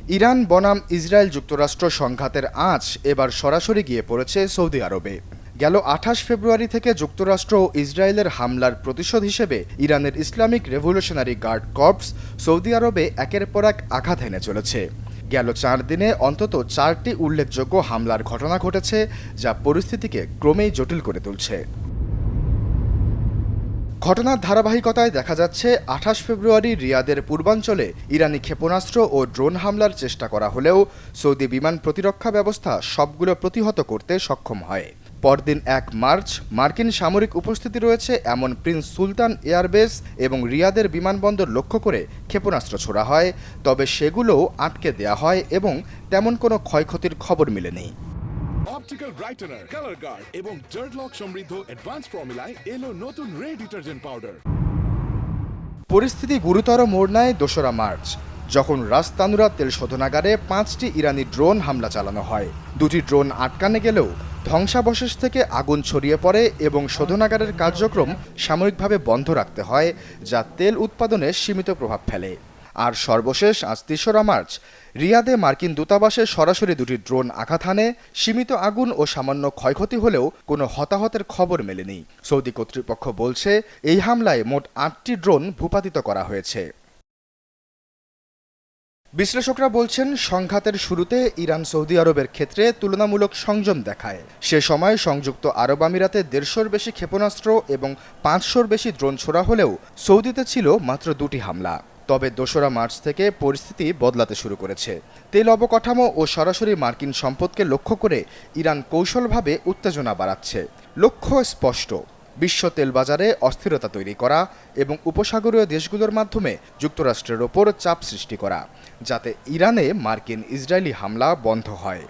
Iran বনাম Israel যুক্তরাষ্ট্র সংঘাতের আঁচ এবার সরাসরি গিয়ে পড়েছে সৌদি আরবে। গেল ২৮ ফেব্রুয়ারি থেকে যুক্তরাষ্ট্র ও ইসরায়েলের হামলার প্রতিশোধ হিসেবে ইরানের Islamic Revolutionary Guard Corps Saudi আরবে একের পর এক আঘাত এনে চলেছে। গেল ৪ দিনে অন্তত ৪টি উল্লেখযোগ্য হামলার ঘটনা ঘটেছে, যা পরিস্থিতিকে ক্রমেই জটিল করে তুলছে। ঘটনার ধারাবাহিকতায় দেখা যাচ্ছে ২৮ ফেব্রুয়ারি রিয়াদের পূর্বাঞ্চলে ইরানি ক্ষেপণাস্ত্র ও ড্রোন হামলার চেষ্টা করা হলেও সৌদি বিমান প্রতিরক্ষা ব্যবস্থা সবগুলো প্রতিহত করতে সক্ষম হয়। পরদিন ১ মার্চ মার্কিন সামরিক উপস্থিতি রয়েছে এমন প্রিন্স সুলতান এয়ারবেস এবং রিয়াদের বিমানবন্দর লক্ষ্য করে ক্ষেপণাস্ত্র ছোড়া হয়, তবে সেগুলোও আটকে দেয়া হয় এবং তেমন কোনো ক্ষয়ক্ষতির খবর মেলেনি। অপটিক্যাল ব্রাইটেনার, কালার গার্ড এবং ডার্ট লক সমৃদ্ধ অ্যাডভান্স ফর্মুলায় এলো নতুন রে ডিটারজেন্ট পাউডার। পরিস্থিতি গুরুতর মোড় নেয় ২রা মার্চ, যখন রাস তানুরা তেল শোধনাগারে ৫টি ইরানি ড্রোন হামলা চালানো হয়। ২টি ড্রোন আটকানে গেলেও ধ্বংসাবশেষ থেকে আগুন ছড়িয়ে পড়ে এবং শোধনাগারের কার্যক্রম সাময়িকভাবে বন্ধ রাখতে হয়, যা তেল উৎপাদনে সীমিত প্রভাব ফেলে। আর সর্বশেষ আজ ৩রা মার্চ রিয়াদে মার্কিন দূতাবাসে সরাসরি ২টি ড্রোন আঘাত হানে। সীমিত আগুন ও সামান্য ক্ষয়ক্ষতি হলেও কোনো হতাহতের খবর মেলেনি। সৌদি কর্তৃপক্ষ বলছে এই হামলায় মোট ৮টি ড্রোন ভূপাতিত করা হয়েছে। বিশ্লেষকরা বলছেন, সংঘাতের শুরুতে ইরান সৌদি আরবের ক্ষেত্রে তুলনামূলক সংযম দেখায়। সে সময় সংযুক্ত আরব আমিরাতে ১৫০'র বেশি ক্ষেপণাস্ত্র এবং ৫০০'র বেশি ড্রোন ছোড়া হলেও সৌদিতে ছিল মাত্র ২টি হামলা। তবে ২রা মার্চ থেকে পরিস্থিতি বদলাতে শুরু করেছে। তেল অবকাঠামো ও সরাসরি মার্কিন সম্পদকে লক্ষ্য করে ইরান কৌশলভাবে উত্তেজনা বাড়াচ্ছে। লক্ষ্য স্পষ্ট, বিশ্ব তেল বাজারে অস্থিরতা তৈরি করা এবং উপসাগরীয় দেশগুলোর মাধ্যমে যুক্তরাষ্ট্রের ওপর চাপ সৃষ্টি করা, যাতে ইরানে মার্কিন ইসরায়েলি হামলা বন্ধ হয়।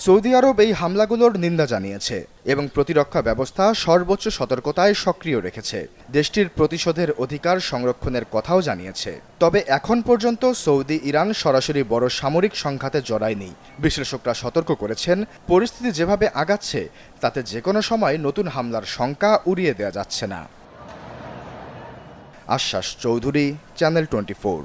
সৌদি আরব এই হামলাগুলোর নিন্দা জানিয়েছে এবং প্রতিরক্ষা ব্যবস্থা সর্বোচ্চ সতর্কতায় সক্রিয় রেখেছে। দেশটির প্রতিশোধের অধিকার সংরক্ষণের কথাও জানিয়েছে। তবে এখন পর্যন্ত সৌদি ইরান সরাসরি বড় সামরিক সংঘাতে জড়ায়নি। বিশ্লেষকরা সতর্ক করেছেন, পরিস্থিতি যেভাবে আগাচ্ছে তাতে যে কোনো সময় নতুন হামলার শঙ্কা উড়িয়ে দেওয়া যাচ্ছে না। আশ্বাস চৌধুরী, চ্যানেল 24।